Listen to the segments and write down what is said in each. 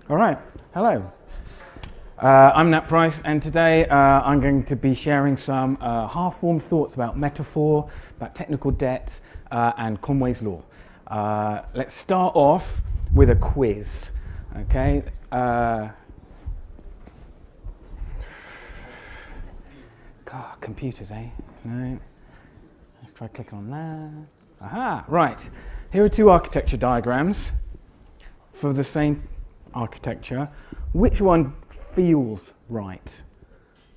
All right, hello. I'm Nat Pryce, and today I'm going to be sharing some half-formed thoughts about metaphor, about technical debt, and Conway's law. Let's start off with a quiz, okay? God, computers, eh? No. Let's try clicking on that. Aha, right. Here are two architecture diagrams for the same architecture. Which one feels right?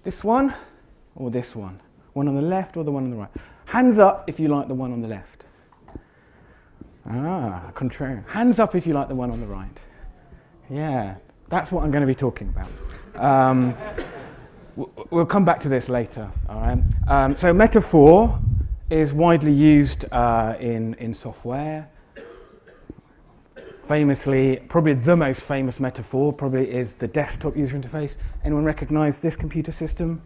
This one or this one? One on the left or the one on the right? Hands up if you like the one on the left. Ah, contrary. Hands up if you like the one on the right. Yeah, that's what I'm going to be talking about. We'll come back to this later. All right. So metaphor is widely used in software. Famously, probably the most famous metaphor probably is the desktop user interface. Anyone recognize this computer system?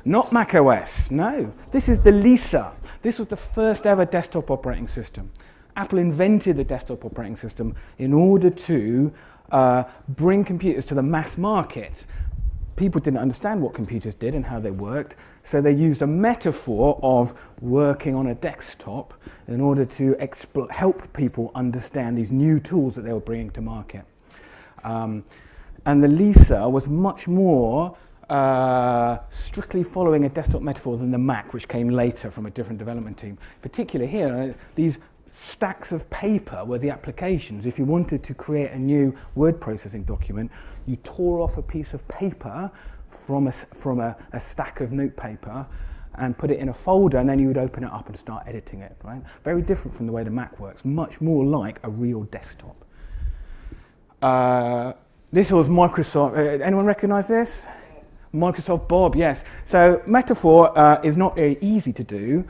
Not Mac OS, no. This is the Lisa. This was the first ever desktop operating system. Apple invented the desktop operating system in order to bring computers to the mass market. People didn't understand what computers did and how they worked, so they used a metaphor of working on a desktop in order to help people understand these new tools that they were bringing to market. And the Lisa was much more strictly following a desktop metaphor than the Mac, which came later from a different development team. Particularly here, these stacks of paper were the applications. If you wanted to create a new word processing document, you tore off a piece of paper from a stack of notepaper and put it in a folder, and then you would open it up and start editing it, right? Very different from the way the Mac works, much more like a real desktop. This was Microsoft. Anyone recognize this? Microsoft Bob, yes. So metaphor is not very easy to do.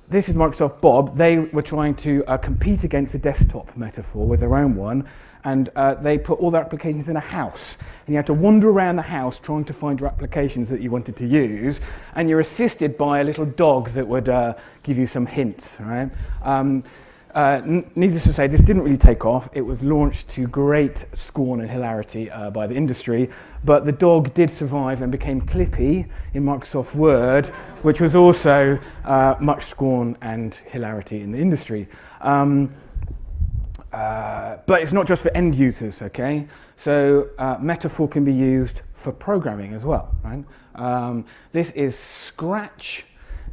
This is Microsoft Bob. They were trying to compete against a desktop metaphor with their own one, and they put all their applications in a house. And you had to wander around the house trying to find your applications that you wanted to use, and you're assisted by a little dog that would give you some hints, right? Needless to say, this didn't really take off. It was launched to great scorn and hilarity by the industry, but the dog did survive and became Clippy in Microsoft Word, which was also much scorn and hilarity in the industry. But it's not just for end users, okay? So metaphor can be used for programming as well, right? This is Scratch.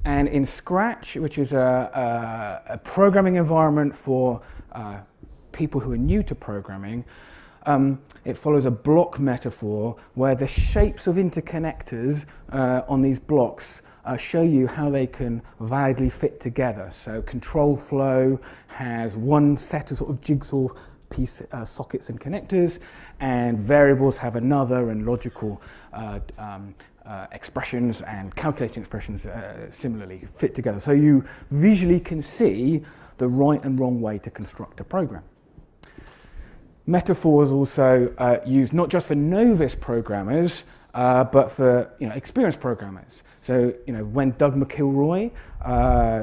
And in Scratch, which is a programming environment for people who are new to programming, it follows a block metaphor where the shapes of interconnectors on these blocks show you how they can validly fit together. So control flow has one set of sort of jigsaw piece sockets and connectors, and variables have another, and logical expressions and calculating expressions similarly fit together. So you visually can see the right and wrong way to construct a program. Metaphor is also used not just for novice programmers, but for experienced programmers. So when Doug McIlroy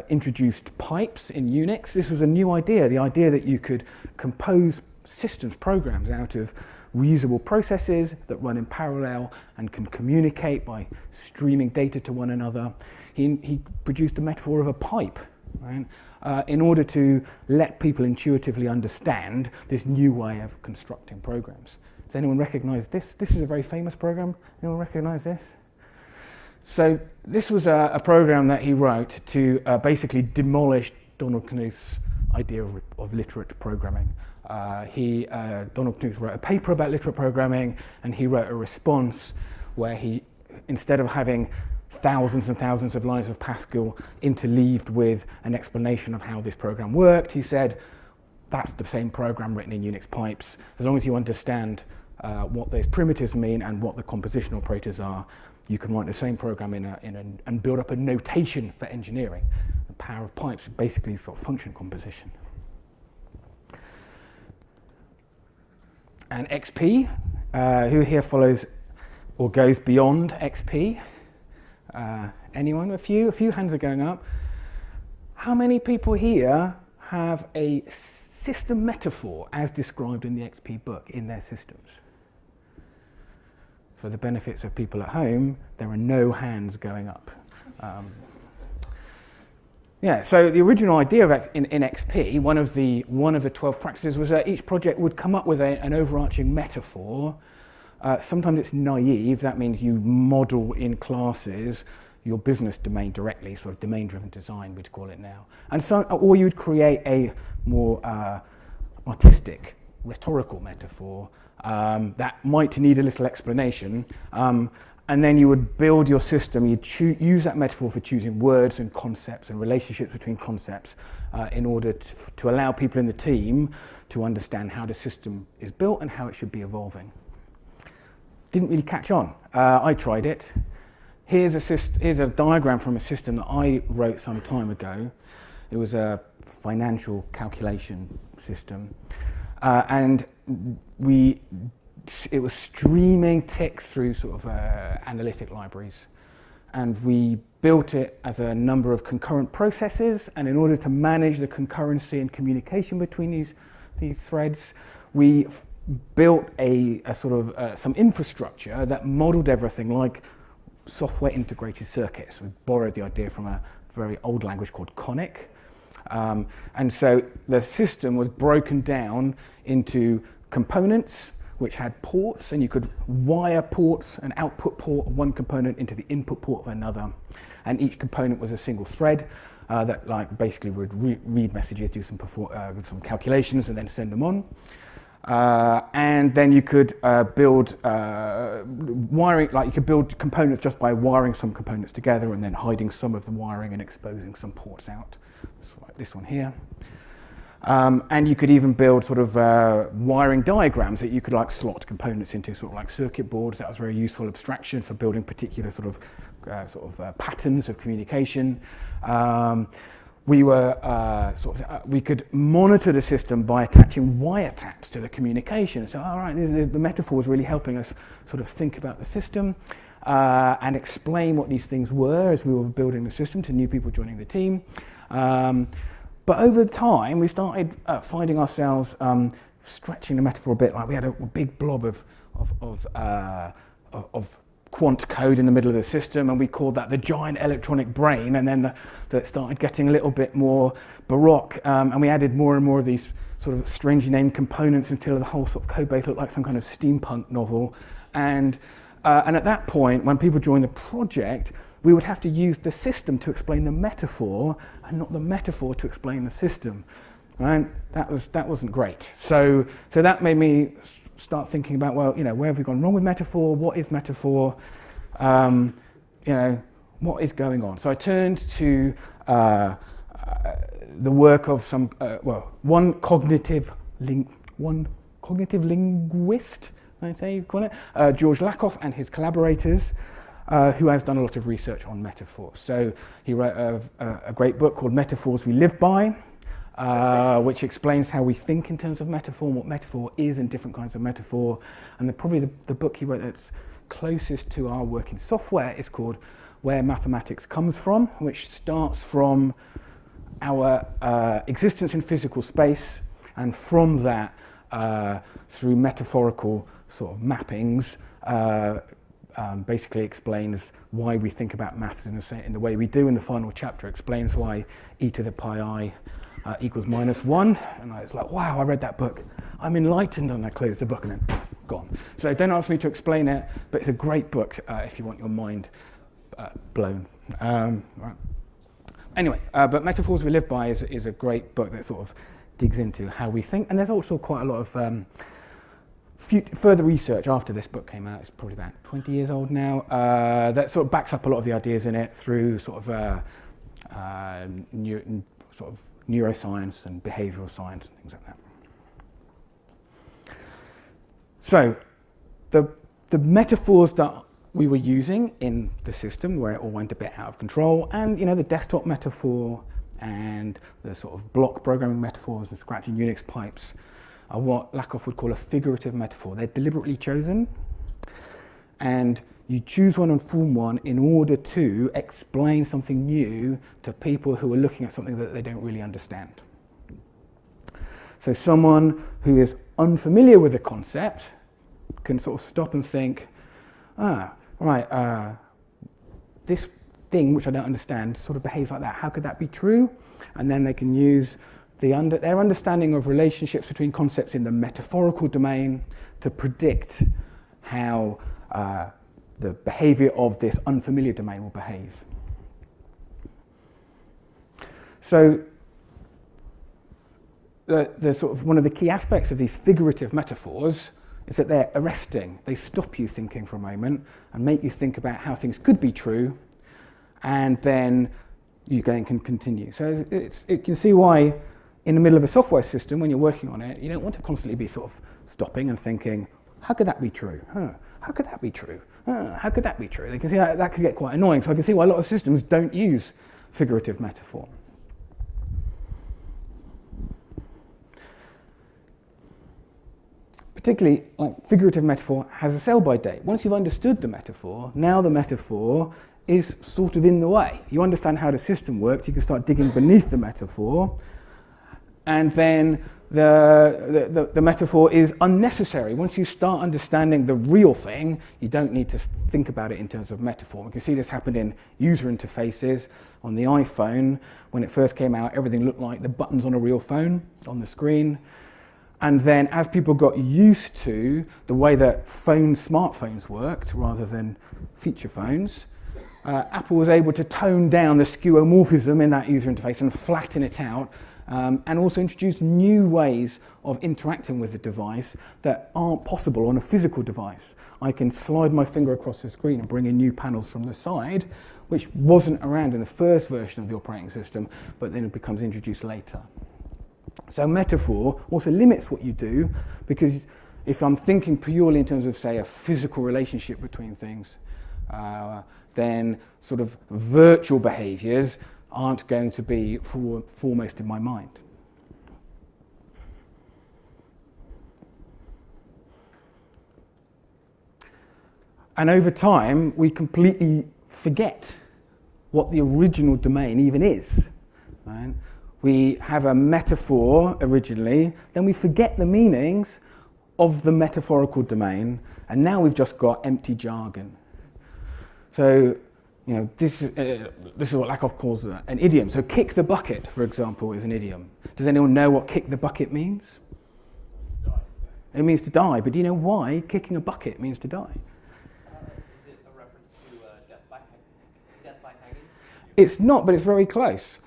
introduced pipes in Unix, this was a new idea, the idea that you could compose systems programs out of reusable processes that run in parallel and can communicate by streaming data to one another. He produced a metaphor of a pipe, right, in order to let people intuitively understand this new way of constructing programs. Does anyone recognize this? This is a very famous program. Anyone recognize this? So this was a program that he wrote to basically demolish Donald Knuth's idea of literate programming. Donald Knuth wrote a paper about literate programming, and he wrote a response where he, instead of having thousands and thousands of lines of Pascal interleaved with an explanation of how this program worked, he said, that's the same program written in Unix pipes. As long as you understand what those primitives mean and what the composition operators are, you can write the same program and build up a notation for engineering. The power of pipes is basically sort of function composition. And XP, who here follows or goes beyond XP? Anyone? A few hands are going up. How many people here have a system metaphor as described in the XP book in their systems? For the benefits of people at home, there are no hands going up. Yeah, so the original idea of in XP, one of the 12 practices was that each project would come up with an overarching metaphor. Sometimes it's naive, that means you model in classes your business domain directly, sort of domain-driven design, we'd call it now. And so, or you'd create a more artistic, rhetorical metaphor that might need a little explanation. And then you would build your system, you'd use that metaphor for choosing words and concepts and relationships between concepts in order to allow people in the team to understand how the system is built and how it should be evolving. Didn't really catch on. I tried it. Here's a diagram from a system that I wrote some time ago. It was a financial calculation system. And it was streaming ticks through sort of analytic libraries. And we built it as a number of concurrent processes. And in order to manage the concurrency and communication between these threads, we built a sort of some infrastructure that modeled everything like software integrated circuits. We borrowed the idea from a very old language called conic. And so the system was broken down into components which had ports, and you could wire ports, an output port of one component into the input port of another. And each component was a single thread that like basically would read messages, do some calculations, and then send them on. And then you could build wiring, like you could build components just by wiring some components together and then hiding some of the wiring and exposing some ports out. So like this one here. And you could even build sort of wiring diagrams that you could like slot components into, sort of like circuit boards. That was very useful abstraction for building particular sort of patterns of communication. We were we could monitor the system by attaching wiretaps to the communication. So, all right, the metaphor was really helping us sort of think about the system and explain what these things were as we were building the system to new people joining the team. But over time, we started finding ourselves stretching the metaphor a bit. Like we had a big blob of quant code in the middle of the system, and we called that the giant electronic brain. And then that started getting a little bit more baroque, and we added more and more of these sort of strangely named components until the whole sort of code base looked like some kind of steampunk novel. And at that point, when people joined the project, we would have to use the system to explain the metaphor and not the metaphor to explain the system. Right? That wasn't great. So that made me start thinking about, well, you know, where have we gone wrong with metaphor? What is metaphor? You know, what is going on? So I turned to the work of some, one cognitive linguist, I say you call it, George Lakoff and his collaborators, who has done a lot of research on metaphor. So he wrote a great book called Metaphors We Live By, which explains how we think in terms of metaphor and what metaphor is and different kinds of metaphor. And probably the book he wrote that's closest to our work in software is called Where Mathematics Comes From, which starts from our existence in physical space, and from that, through metaphorical sort of mappings, basically explains why we think about maths in the way we do. In the final chapter explains why e to the pi I equals -1. And I was like, wow, I read that book. I'm enlightened, and I closed the book and then poof, gone. So don't ask me to explain it, but it's a great book if you want your mind blown. Right. Anyway, but Metaphors We Live By is a great book that sort of digs into how we think. And there's also quite a lot of further research after this book came out. It's probably about 20 years old now. That sort of backs up a lot of the ideas in it through sort of neuroscience and behavioural science and things like that. So the metaphors that we were using in the system where it all went a bit out of control, and you know, the desktop metaphor and the sort of block programming metaphors and scratching Unix pipes are what Lakoff would call a figurative metaphor. They're deliberately chosen, and you choose one and form one in order to explain something new to people who are looking at something that they don't really understand. So someone who is unfamiliar with the concept can sort of stop and think, this thing which I don't understand sort of behaves like that. How could that be true? And then they can use their understanding of relationships between concepts in the metaphorical domain to predict how the behavior of this unfamiliar domain will behave. So the sort of one of the key aspects of these figurative metaphors is that they're arresting. They stop you thinking for a moment and make you think about how things could be true, and then you can continue. So it can see why in the middle of a software system, when you're working on it, you don't want to constantly be sort of stopping and thinking, how could that be true? How could that be true? How could that be true? They can see that could get quite annoying. So I can see why a lot of systems don't use figurative metaphor. Particularly, like, figurative metaphor has a sell-by date. Once you've understood the metaphor, now the metaphor is sort of in the way. You understand how the system works, you can start digging beneath the metaphor, and then the metaphor is unnecessary. Once you start understanding the real thing, you don't need to think about it in terms of metaphor. We can see this happen in user interfaces. On the iPhone, when it first came out, everything looked like the buttons on a real phone on the screen. And then as people got used to the way that smartphones worked rather than feature phones, Apple was able to tone down the skeuomorphism in that user interface and flatten it out, and also introduce new ways of interacting with the device that aren't possible on a physical device. I can slide my finger across the screen and bring in new panels from the side, which wasn't around in the first version of the operating system, but then it becomes introduced later. So metaphor also limits what you do, because if I'm thinking purely in terms of, say, a physical relationship between things, then sort of virtual behaviours aren't going to be foremost in my mind. And over time, we completely forget what the original domain even is. Right? We have a metaphor originally, then we forget the meanings of the metaphorical domain, and now we've just got empty jargon. So, you know, this is what Lakoff calls an idiom. So kick the bucket, for example, is an idiom. Does anyone know what kick the bucket means? It means to die, but do you know why kicking a bucket means to die? Is it a reference to death by hanging? It's not, but it's very close.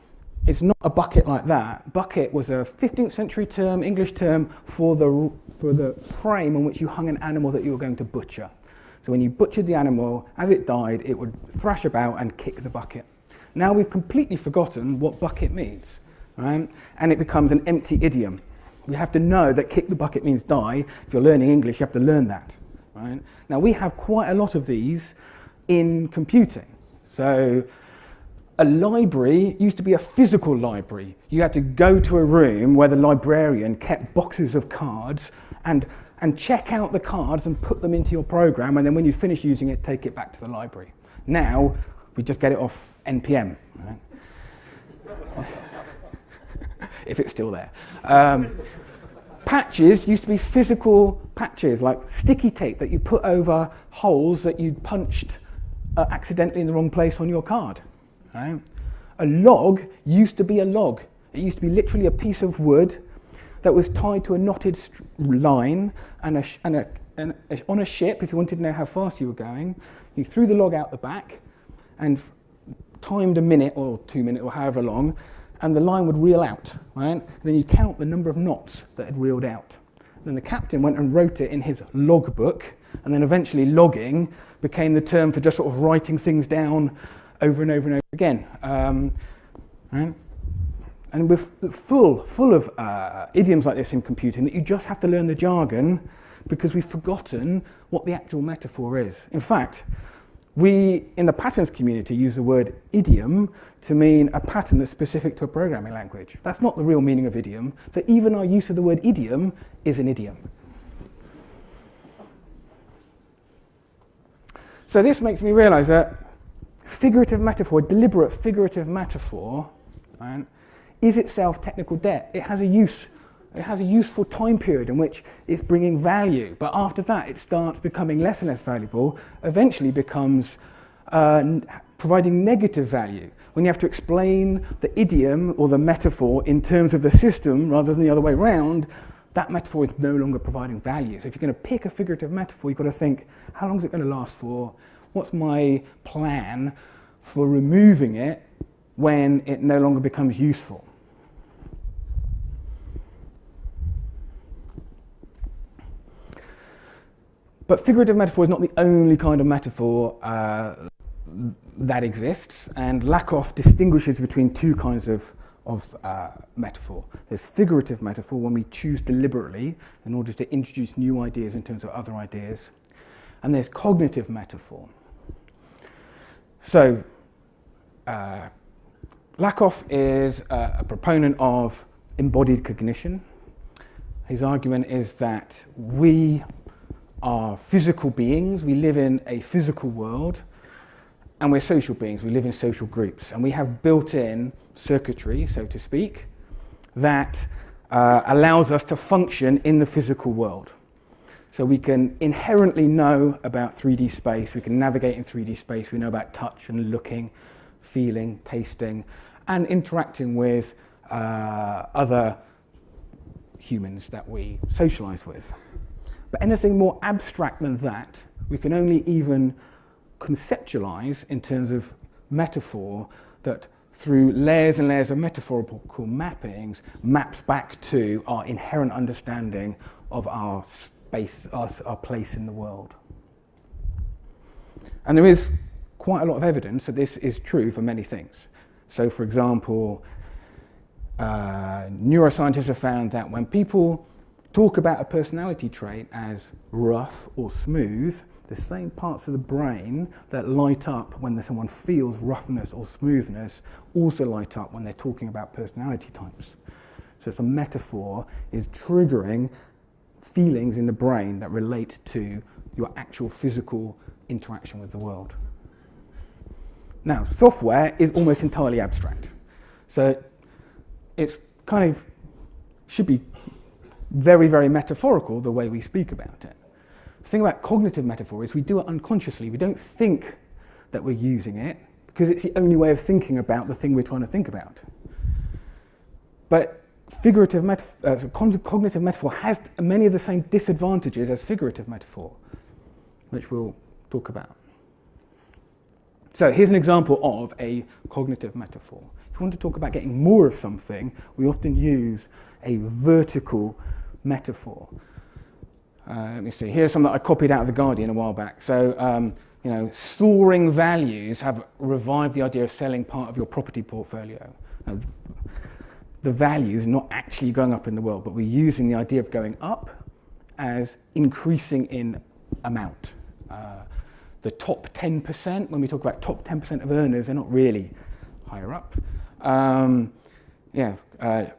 It's not a bucket like that. Bucket was a 15th century term, English term, for the frame on which you hung an animal that you were going to butcher. So when you butchered the animal, as it died, it would thrash about and kick the bucket. Now we've completely forgotten what bucket means, right? And it becomes an empty idiom. You have to know that kick the bucket means die. If you're learning English, you have to learn that, right? Now we have quite a lot of these in computing. So a library used to be a physical library. You had to go to a room where the librarian kept boxes of cards and check out the cards and put them into your program, and then when you finish using it, take it back to the library. Now, we just get it off NPM, right? If it's still there. Patches used to be physical patches, like sticky tape that you put over holes that you'd punched accidentally in the wrong place on your card. Right? A log used to be a log. It used to be literally a piece of wood that was tied to a knotted line, and on a ship, if you wanted to know how fast you were going, you threw the log out the back and timed a minute or 2 minutes or however long, and the line would reel out, right? And then you count the number of knots that had reeled out. Then the captain went and wrote it in his logbook, and then eventually logging became the term for just sort of writing things down over and over and over again. Right? And we're full of idioms like this in computing that you just have to learn the jargon because we've forgotten what the actual metaphor is. In fact, we, in the patterns community, use the word idiom to mean a pattern that's specific to a programming language. That's not the real meaning of idiom, so even our use of the word idiom is an idiom. So this makes me realize that figurative metaphor, deliberate figurative metaphor, right, is itself technical debt. It has a use It has a useful time period in which it's bringing value, but after that it starts becoming less and less valuable, eventually becomes providing negative value. When you have to explain the idiom or the metaphor in terms of the system rather than the other way around, that metaphor is no longer providing value. So if you're going to pick a figurative metaphor, you've got to think, how long is it going to last for? What's my plan for removing it when it no longer becomes useful? But figurative metaphor is not the only kind of metaphor that exists, and Lakoff distinguishes between two kinds of metaphor. There's figurative metaphor when we choose deliberately in order to introduce new ideas in terms of other ideas, and there's cognitive metaphor. So Lakoff is a proponent of embodied cognition. His argument is that we are physical beings, we live in a physical world, and we're social beings, we live in social groups, and we have built-in circuitry, so to speak, that allows us to function in the physical world. So we can inherently know about 3D space, we can navigate in 3D space, we know about touch and looking, feeling, tasting, and interacting with other humans that we socialize with. But anything more abstract than that, we can only even conceptualize in terms of metaphor that through layers and layers of metaphorical mappings maps back to our inherent understanding of our space, our place in the world. And there is quite a lot of evidence that this is true for many things. So for example, neuroscientists have found that when people talk about a personality trait as rough or smooth, the same parts of the brain that light up when someone feels roughness or smoothness also light up when they're talking about personality types. So it's a metaphor is triggering feelings in the brain that relate to your actual physical interaction with the world. Now, software is almost entirely abstract. So it's kind of should be very, very metaphorical the way we speak about it. The thing about cognitive metaphor is we do it unconsciously. We don't think that we're using it because it's the only way of thinking about the thing we're trying to think about. But cognitive metaphor has many of the same disadvantages as figurative metaphor, which we'll talk about. So here's an example of a cognitive metaphor. If you want to talk about getting more of something, we often use a vertical metaphor. Let me see. Here's some that I copied out of The Guardian a while back. So, soaring values have revived the idea of selling part of your property portfolio. Now, the values are not actually going up in the world, but we're using the idea of going up as increasing in amount. The top 10%, when we talk about top 10% of earners, they're not really higher up.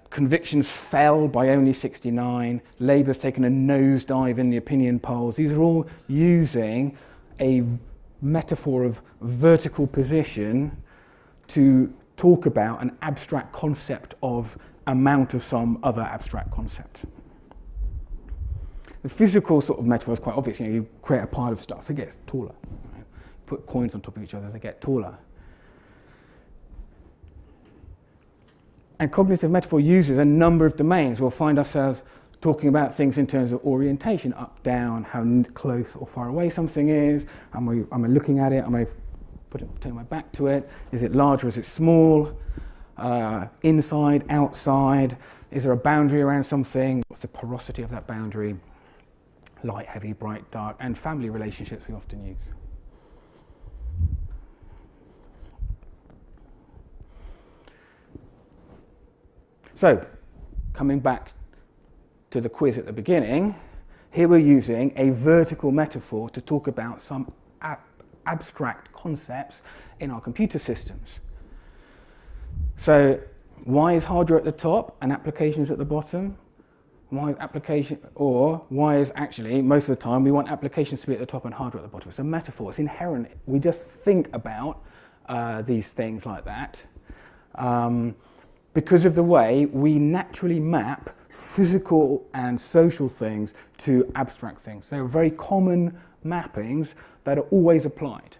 Convictions fell by only 69. Labour's taken a nosedive in the opinion polls. These are all using a metaphor of vertical position to talk about an abstract concept of amount of some other abstract concept. The physical sort of metaphor is quite obvious. You create a pile of stuff, it gets taller. Right? Put coins on top of each other, they get taller. And cognitive metaphor uses a number of domains. We'll find ourselves talking about things in terms of orientation, up, down, how close or far away something is. Am I looking at it? Am I turning my back to it? Is it large or is it small? Inside, outside. Is there a boundary around something? What's the porosity of that boundary? Light, heavy, bright, dark, and family relationships we often use. So, coming back to the quiz at the beginning, here we're using a vertical metaphor to talk about some abstract concepts in our computer systems. So, why is hardware at the top and applications at the bottom? Why is actually, most of the time, we want applications to be at the top and hardware at the bottom. It's a metaphor, it's inherent. We just think about these things like that because of the way we naturally map physical and social things to abstract things. They're very common mappings that are always applied.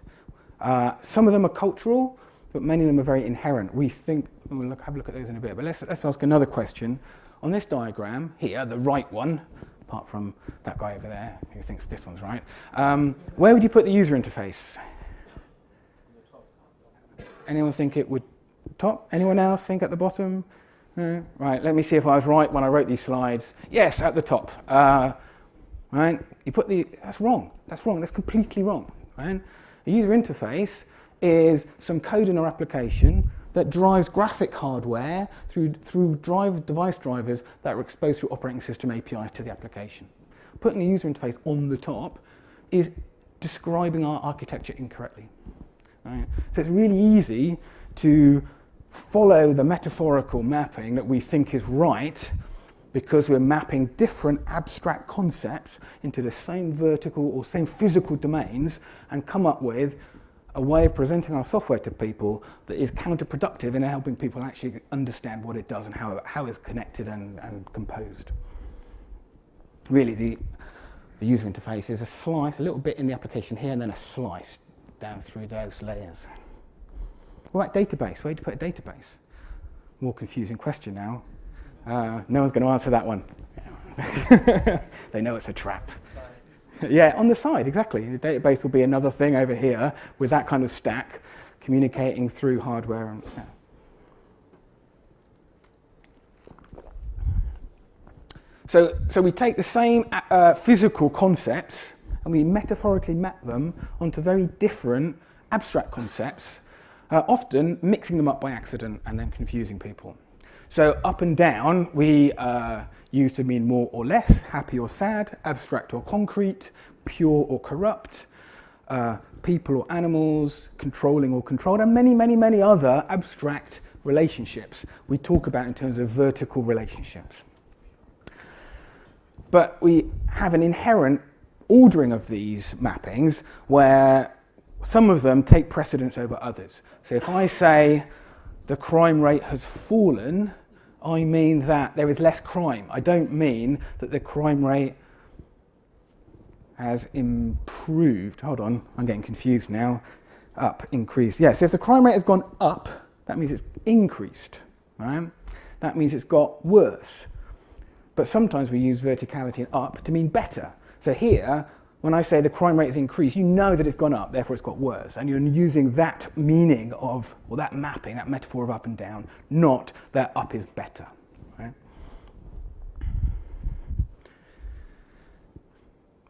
Some of them are cultural, but many of them are very inherent. We think, we'll have a look at those in a bit, but let's ask another question. On this diagram here, the right one, apart from that guy over there who thinks this one's right, where would you put the user interface? Anyone think it would top? Anyone else think at the bottom? No? Right, let me see if I was right when I wrote these slides. Yes, at the top. Right? You put that's wrong. That's wrong. That's completely wrong. Right? A user interface is some code in our application that drives graphic hardware through device drivers that are exposed through operating system APIs to the application. Putting a user interface on the top is describing our architecture incorrectly. Right? So it's really easy to follow the metaphorical mapping that we think is right because we're mapping different abstract concepts into the same vertical or same physical domains and come up with a way of presenting our software to people that is counterproductive in helping people actually understand what it does and how it's connected and composed. Really, the user interface is a slice, a little bit in the application here, and then a slice down through those layers. What about database? Where do you put a database? More confusing question now. No one's going to answer that one. They know it's a trap. Yeah, on the side, exactly. The database will be another thing over here with that kind of stack communicating through hardware. And, yeah. So we take the same physical concepts and we metaphorically map them onto very different abstract concepts, often mixing them up by accident and then confusing people. So up and down we use to mean more or less, happy or sad, abstract or concrete, pure or corrupt, people or animals, controlling or controlled, and many, many, many other abstract relationships we talk about in terms of vertical relationships. But we have an inherent ordering of these mappings where some of them take precedence over others. So if I say the crime rate has fallen, I mean that there is less crime. I don't mean that the crime rate has improved. Hold on, I'm getting confused now. Up, increased. Yeah, so if the crime rate has gone up, that means it's increased, right? That means it's got worse. But sometimes we use verticality and up to mean better. So here, when I say the crime rate has increased, you know that it's gone up, therefore it's got worse. And you're using that meaning of, or that mapping, that metaphor of up and down, not that up is better. Right?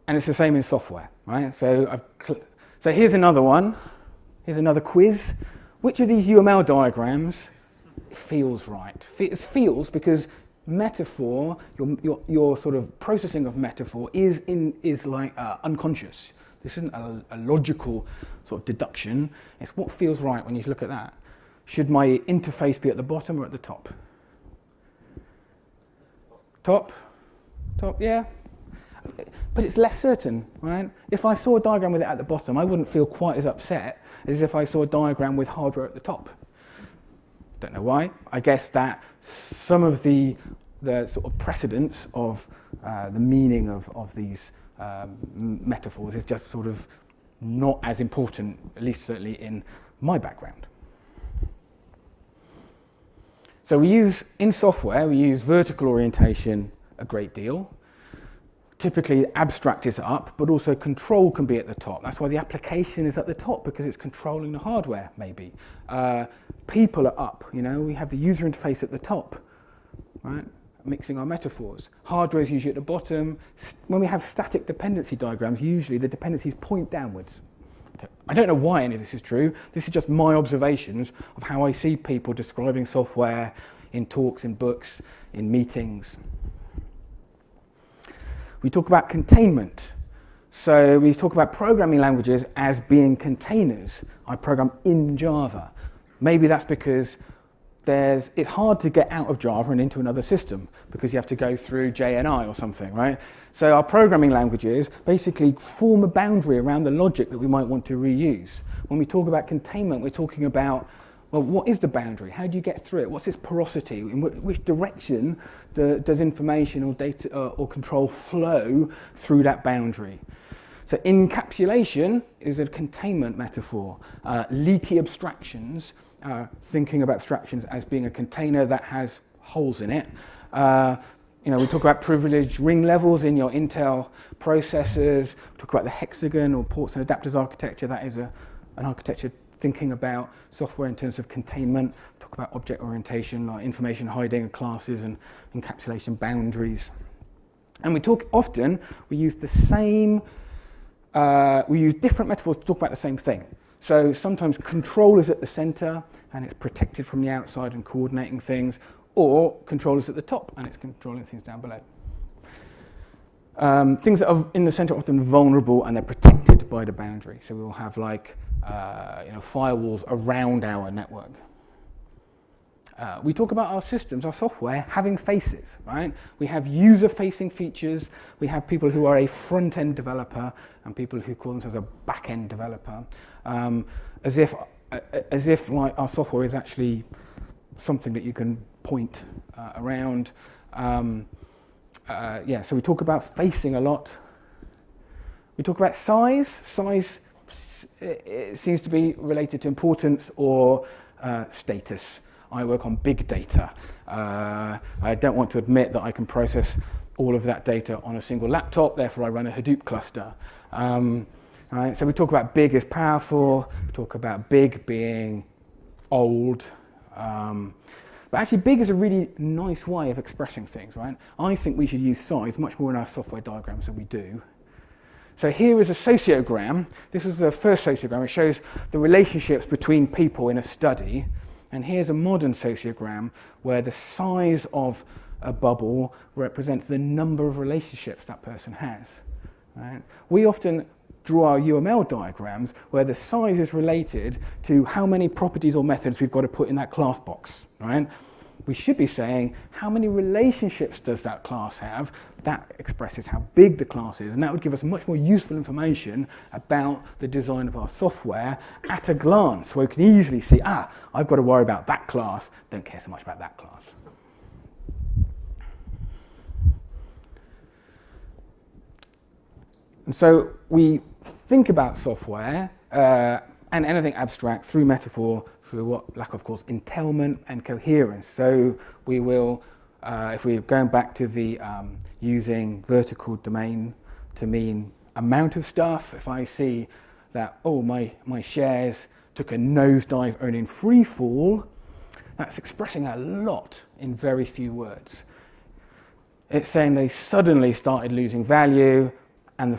And it's the same in software, right? So here's another one. Here's another quiz. Which of these UML diagrams feels right? It feels because metaphor, your sort of processing of metaphor is like unconscious. This isn't a logical sort of deduction. It's what feels right when you look at that. Should my interface be at the bottom or at the top? Top? Top, yeah. But it's less certain, right? If I saw a diagram with it at the bottom, I wouldn't feel quite as upset as if I saw a diagram with hardware at the top. Don't know why. I guess that some of the sort of precedence of the meaning of these metaphors is just sort of not as important, at least certainly in my background. So in software, we use vertical orientation a great deal. Typically, abstract is up, but also control can be at the top. That's why the application is at the top, because it's controlling the hardware, maybe. People are up, you know, we have the user interface at the top, right? Mixing our metaphors. Hardware is usually at the bottom. When we have static dependency diagrams, usually the dependencies point downwards. I don't know why any of this is true. This is just my observations of how I see people describing software in talks, in books, in meetings. We talk about containment. So we talk about programming languages as being containers. I program in Java. Maybe that's because it's hard to get out of Java and into another system because you have to go through JNI or something, right? So our programming languages basically form a boundary around the logic that we might want to reuse. When we talk about containment, we're talking about, well, what is the boundary? How do you get through it? What's its porosity? In which direction does information or data or control flow through that boundary? So encapsulation is a containment metaphor. Leaky abstractions, thinking of abstractions as being a container that has holes in it. We talk about privileged ring levels in your Intel processors. We talk about the hexagon or ports and adapters architecture. That is an architecture thinking about software in terms of containment. We talk about object orientation, like information hiding, classes and encapsulation boundaries. And we use the same, we use different metaphors to talk about the same thing. So sometimes control is at the center and it's protected from the outside and coordinating things, or control is at the top and it's controlling things down below. Things that are in the center are often vulnerable and they're protected by the boundary. So we will have like firewalls around our network. We talk about our systems, our software, having faces, right? We have user-facing features. We have people who are a front-end developer and people who call themselves a back-end developer, as if like our software is actually something that you can point around. So we talk about facing a lot. We talk about size. Size it seems to be related to importance or status. I work on big data. I don't want to admit that I can process all of that data on a single laptop, therefore I run a Hadoop cluster. Right? So we talk about big as powerful, we talk about big being old. But actually big is a really nice way of expressing things, right? I think we should use size much more in our software diagrams than we do. So here is a sociogram. This is the first sociogram. It shows the relationships between people in a study. And here's a modern sociogram where the size of a bubble represents the number of relationships that person has. Right? We often draw our UML diagrams where the size is related to how many properties or methods we've got to put in that class box. Right? We should be saying how many relationships does that class have. That expresses how big the class is, and that would give us much more useful information about the design of our software at a glance, where we can easily see, I've got to worry about that class, don't care so much about that class. And so we think about software and anything abstract through metaphor, through what Lakoff calls entailment and coherence. So we will, if we're going back to the using vertical domain to mean amount of stuff, if I see that, my shares took a nosedive only in free fall, that's expressing a lot in very few words. It's saying they suddenly started losing value, and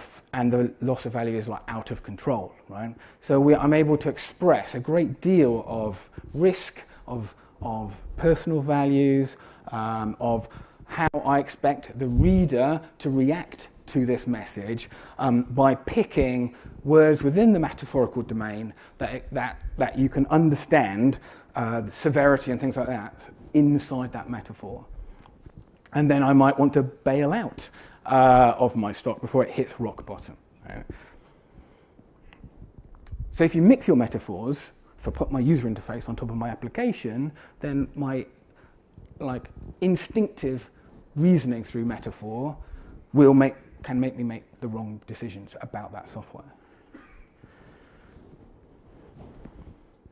the loss of value is like out of control, right? So I'm able to express a great deal of risk, of personal values, of how I expect the reader to react to this message by picking words within the metaphorical domain that you can understand the severity and things like that inside that metaphor. And then I might want to bail out of my stock before it hits rock bottom. Right? So if you mix your metaphors, if I put my user interface on top of my application, then my instinctive reasoning through metaphor can make me make the wrong decisions about that software.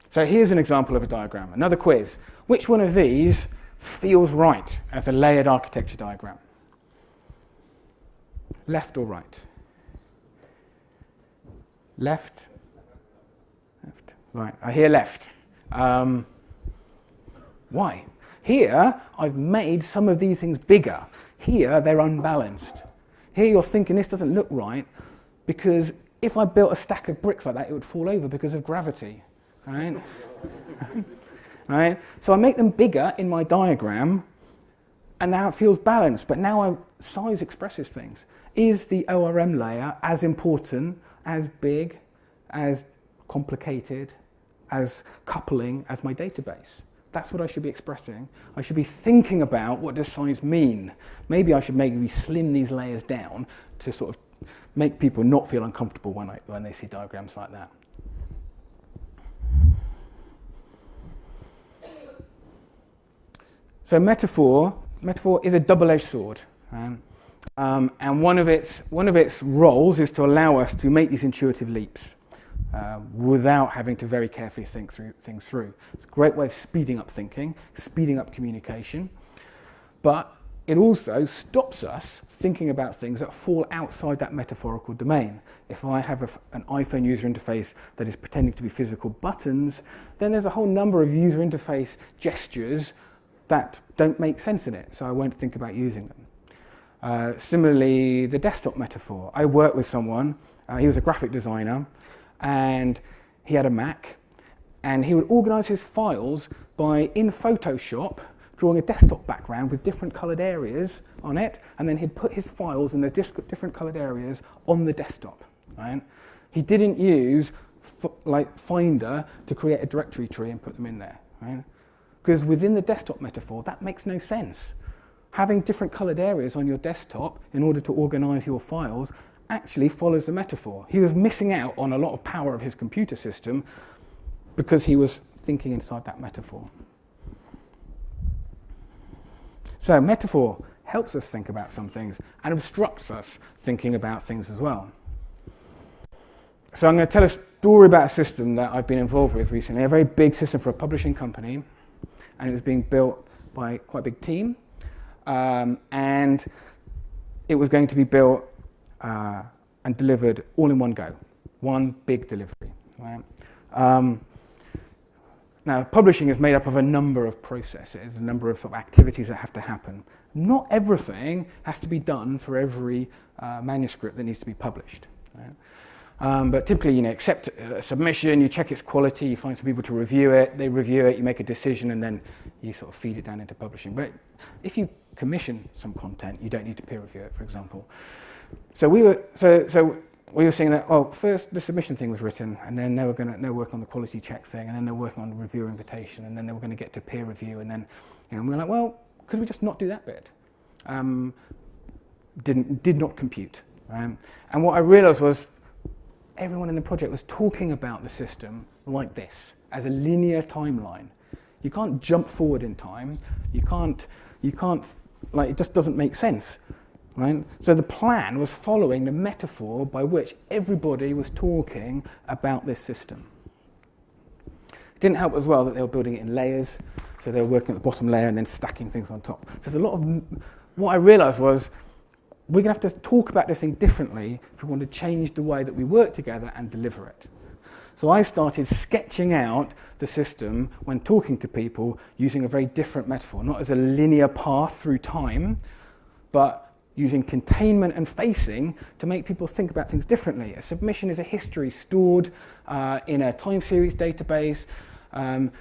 So here's an example of a diagram, another quiz. Which one of these feels right as a layered architecture diagram? Left or right? Left? Left. Right, I hear left. Why? Here, I've made some of these things bigger. Here, they're unbalanced. Here, you're thinking this doesn't look right because if I built a stack of bricks like that, it would fall over because of gravity. Right? Right? So I make them bigger in my diagram, and now it feels balanced, but now size expresses things. Is the ORM layer as important, as big, as complicated, as coupling as my database? That's what I should be expressing. I should be thinking about what does size mean. Maybe I should maybe slim these layers down to sort of make people not feel uncomfortable when they see diagrams like that. So metaphor is a double-edged sword. And one of its roles is to allow us to make these intuitive leaps without having to very carefully think things through. It's a great way of speeding up thinking, speeding up communication, but it also stops us thinking about things that fall outside that metaphorical domain. If I have an iPhone user interface that is pretending to be physical buttons, then there's a whole number of user interface gestures that don't make sense in it, so I won't think about using them. Similarly, the desktop metaphor. I worked with someone, he was a graphic designer, and he had a Mac, and he would organize his files by, in Photoshop, drawing a desktop background with different colored areas on it, and then he'd put his files in the different colored areas on the desktop. Right? He didn't use like Finder to create a directory tree and put them in there. Right? Because within the desktop metaphor, that makes no sense. Having different colored areas on your desktop in order to organize your files actually follows the metaphor. He was missing out on a lot of power of his computer system because he was thinking inside that metaphor. So metaphor helps us think about some things and obstructs us thinking about things as well. So I'm going to tell a story about a system that I've been involved with recently, a very big system for a publishing company, and it was being built by quite a big team, and it was going to be built and delivered all in one go, one big delivery. Right? Now, publishing is made up of a number of processes, a number of sort of activities that have to happen. Not everything has to be done for every manuscript that needs to be published. Right? But typically, accept a submission, you check its quality, you find some people to review it, they review it, you make a decision, and then you sort of feed it down into publishing. But if you commission some content, you don't need to peer review it, for example. So we were saying that, first the submission thing was written, and then they were working on the quality check thing, and then they were working on the reviewer invitation, and then they were going to get to peer review, and then we were like, well, could we just not do that bit? Did not compute. And what I realized was everyone in the project was talking about the system like this, as a linear timeline. You can't jump forward in time. You can't, like, it just doesn't make sense. Right? So the plan was following the metaphor by which everybody was talking about this system. It didn't help as well that they were building it in layers, so they were working at the bottom layer and then stacking things on top. So there's a lot of, what I realized was we're going to have to talk about this thing differently if we want to change the way that we work together and deliver it. So I started sketching out the system when talking to people using a very different metaphor, not as a linear path through time, but using containment and facing to make people think about things differently. A submission is a history stored in a time series database.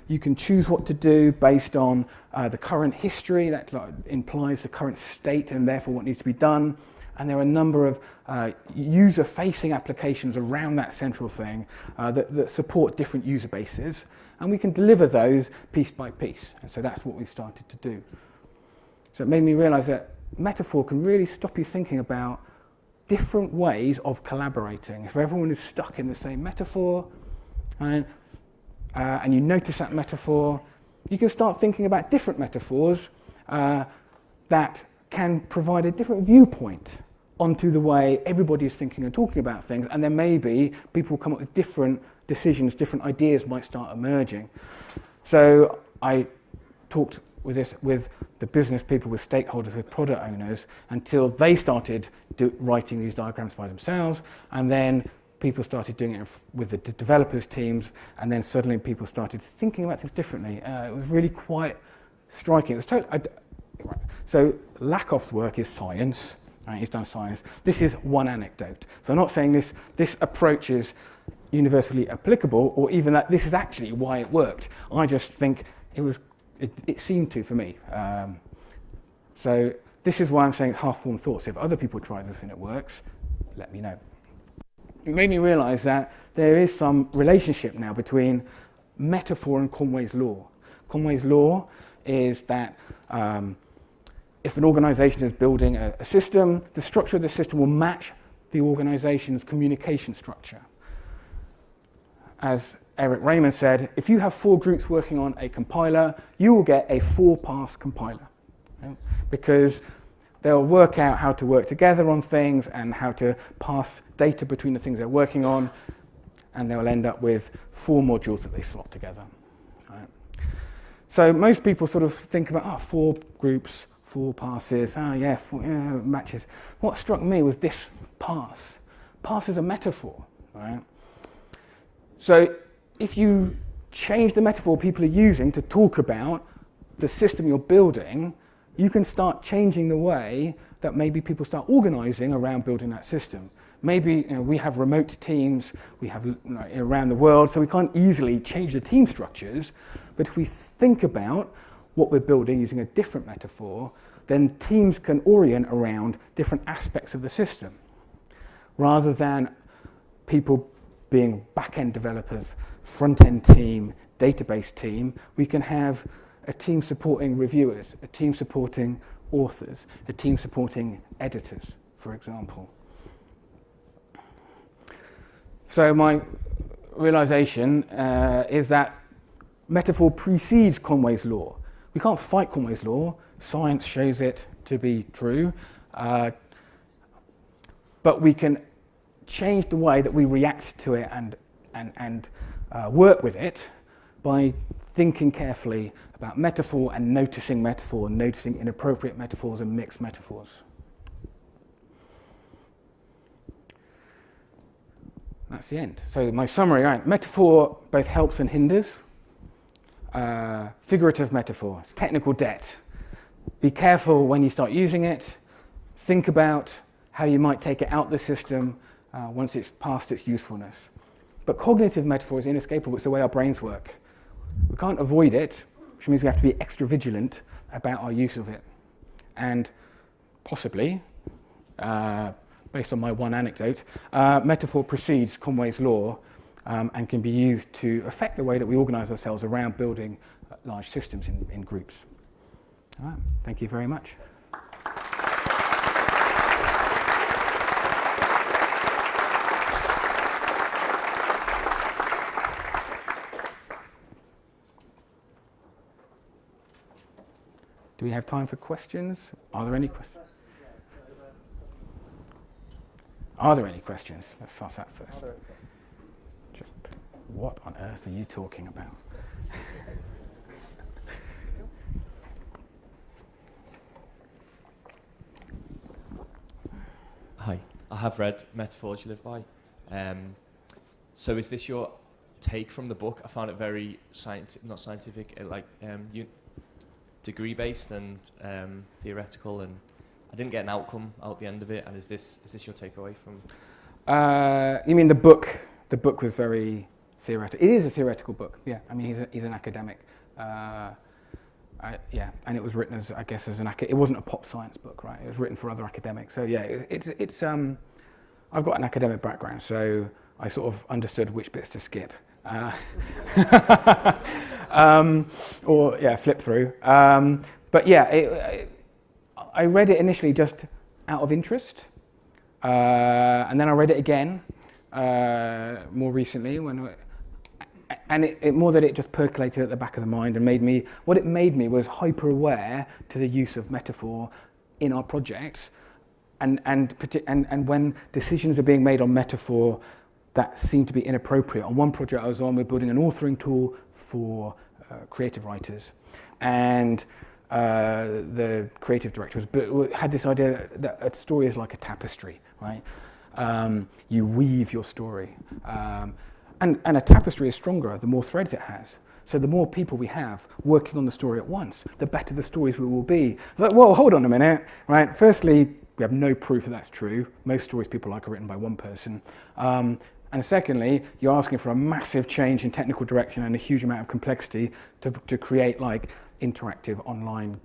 You can choose what to do based on the current history. That implies the current state and therefore what needs to be done. And there are a number of user-facing applications around that central thing that support different user bases. And we can deliver those piece by piece. And so that's what we started to do. So it made me realize that metaphor can really stop you thinking about different ways of collaborating. If everyone is stuck in the same metaphor and you notice that metaphor, you can start thinking about different metaphors that can provide a different viewpoint onto the way everybody is thinking and talking about things, and then maybe people will come up with different decisions, different ideas might start emerging. So I talked with the business people, with stakeholders, with product owners, until they started writing these diagrams by themselves, and then people started doing it with the developers teams, and then suddenly people started thinking about things differently. It was really quite striking. It was so Lakoff's work is science. Right? He's done science. This is one anecdote. So I'm not saying this approach is universally applicable, or even that this is actually why it worked. I just think it seemed to for me. So this is why I'm saying it's half-formed thoughts. If other people try this and it works, let me know. It made me realize that there is some relationship now between metaphor and Conway's law. Conway's law is that if an organization is building a system, the structure of the system will match the organization's communication structure. As Eric Raymond said, if you have 4 groups working on a compiler, you will get a 4-pass compiler. Right? Because they'll work out how to work together on things and how to pass data between the things they're working on, and they'll end up with 4 modules that they slot together. Right? So most people sort of think about, 4 groups, 4 passes, 4 matches. What struck me was this pass. Pass is a metaphor, right? So if you change the metaphor people are using to talk about the system you're building, you can start changing the way that maybe people start organizing around building that system. Maybe we have remote teams, we have around the world, so we can't easily change the team structures. But if we think about what we're building using a different metaphor, then teams can orient around different aspects of the system. Rather than people being back-end developers, front-end team, database team, we can have a team supporting reviewers, a team supporting authors, a team supporting editors, for example. So my realization is that metaphor precedes Conway's law. We can't fight Conway's law. Science shows it to be true. But we can change the way that we react to it and work with it by thinking carefully about metaphor and noticing inappropriate metaphors and mixed metaphors. That's the end. So my summary, right, metaphor both helps and hinders. Figurative metaphor, technical debt. Be careful when you start using it. Think about how you might take it out the system once it's past its usefulness. But cognitive metaphor is inescapable. It's the way our brains work. We can't avoid it, which means we have to be extra vigilant about our use of it. And possibly, based on my one anecdote, metaphor precedes Conway's law and can be used to affect the way that we organize ourselves around building large systems in groups. All right, thank you very much. Do we have time for questions? Are there any questions? Are there any questions? Let's ask that first. Just what on earth are you talking about? Hi, I have read Metaphors You Live By. So is this your take from the book? I found it very not scientific, degree-based and theoretical, and I didn't get an outcome out the end of it. And is this your takeaway from? You mean the book? The book was very theoretical. It is a theoretical book. Yeah, I mean he's an academic. Yeah, and it was written as an it wasn't a pop science book, right? It was written for other academics. So yeah, it's I've got an academic background, so I sort of understood which bits to skip. Or flip through. But yeah, I read it initially just out of interest, and then I read it again more recently and it more that it just percolated at the back of the mind and made me was hyper aware to the use of metaphor in our projects, and when decisions are being made on metaphor that seem to be inappropriate. On one project I was on, we're building an authoring tool for creative writers, and the creative director had this idea that a story is like a tapestry, right? You weave your story, and a tapestry is stronger the more threads it has. So the more people we have working on the story at once, the better the stories we will be. It's like, whoa, hold on a minute, right? Firstly, we have no proof that that's true. Most stories people like are written by one person. And secondly, you're asking for a massive change in technical direction and a huge amount of complexity to create like interactive online,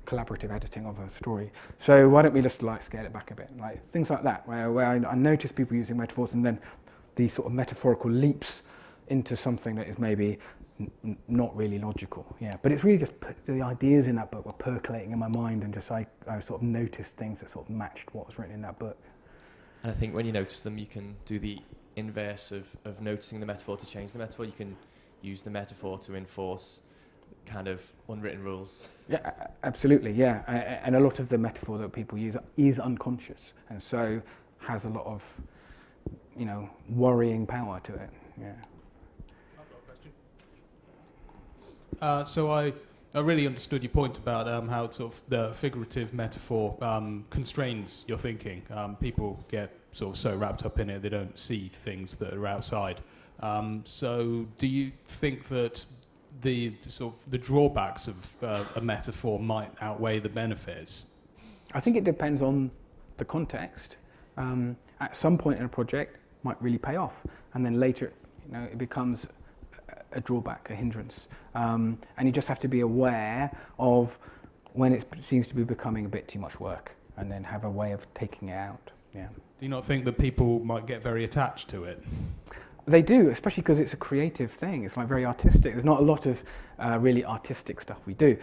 collaborative editing of a story. So why don't we just scale it back a bit, like things like that, where I notice people using metaphors and then these sort of metaphorical leaps into something that is maybe not really logical. Yeah, but it's really just the ideas in that book were percolating in my mind, and just I sort of noticed things that sort of matched what was written in that book. And I think when you notice them, you can do the inverse of noticing the metaphor to change the metaphor. You can use the metaphor to enforce kind of unwritten rules. Yeah, absolutely, yeah. And a lot of the metaphor that people use is unconscious, and so has a lot of, you know, worrying power to it, yeah. I've got a question. So I really understood your point about how sort of the figurative metaphor constrains your thinking. People get sort of so wrapped up in it they don't see things that are outside. So do you think that the sort of the drawbacks of a metaphor might outweigh the benefits? I think it depends on the context. At some point in a project might really pay off, and then later, you know, it becomes a drawback, a hindrance. And you just have to be aware of when it seems to be becoming a bit too much work, and then have a way of taking it out. Yeah. Do you not think that people might get very attached to it? They do, especially because it's a creative thing. It's like very artistic. There's not a lot of really artistic stuff we do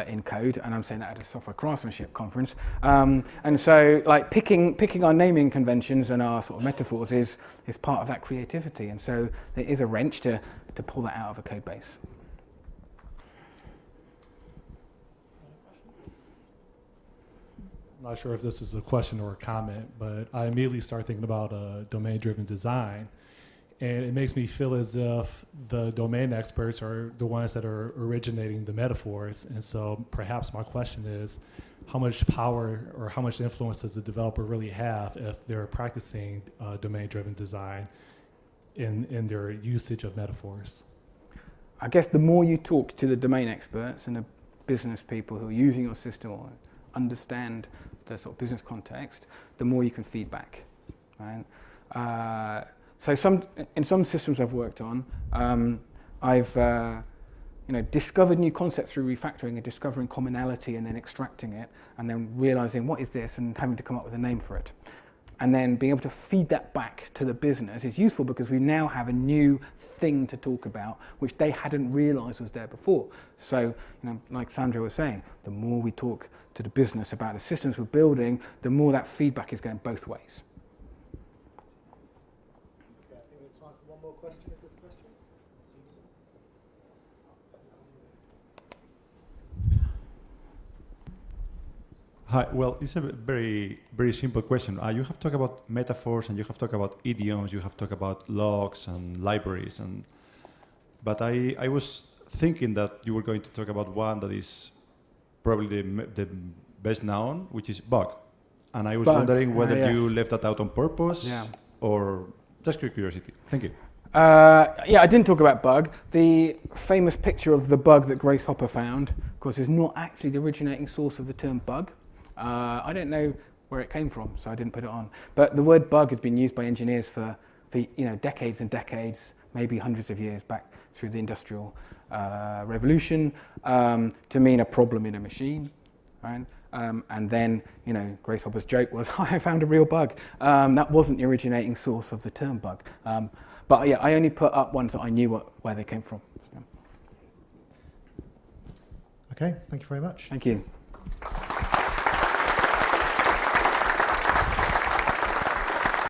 in code, and I'm saying that at a software craftsmanship conference. And so, like picking our naming conventions and our sort of metaphors is part of that creativity. And so there is a wrench to pull that out of a code base. I'm not sure if this is a question or a comment, but I immediately start thinking about domain-driven design. And it makes me feel as if the domain experts are the ones that are originating the metaphors. And so perhaps my question is, how much power or how much influence does the developer really have if they're practicing domain-driven design in their usage of metaphors? I guess the more you talk to the domain experts and the business people who are using your system or understand the sort of business context, the more you can feed back, right? So in some systems I've worked on, I've discovered new concepts through refactoring and discovering commonality and then extracting it and then realizing what is this and having to come up with a name for it. And then being able to feed that back to the business is useful because we now have a new thing to talk about which they hadn't realized was there before. So, like Sandra was saying, the more we talk to the business about the systems we're building, the more that feedback is going both ways. More question at this question? Hi, well, it's a very, very simple question. You have talked about metaphors and you have talked about idioms, you have talked about logs and libraries, but I was thinking that you were going to talk about one that is probably the best known, which is bug. And I was wondering whether you left that out on purpose or just curiosity. Thank you. I didn't talk about bug. The famous picture of the bug that Grace Hopper found, of course, is not actually the originating source of the term bug. I don't know where it came from, so I didn't put it on. But the word bug has been used by engineers for decades and decades, maybe hundreds of years back through the Industrial Revolution, to mean a problem in a machine, right? And then, Grace Hopper's joke was, I found a real bug. That wasn't the originating source of the term bug. But yeah, I only put up ones that I knew where they came from. Okay, thank you very much. Thank you.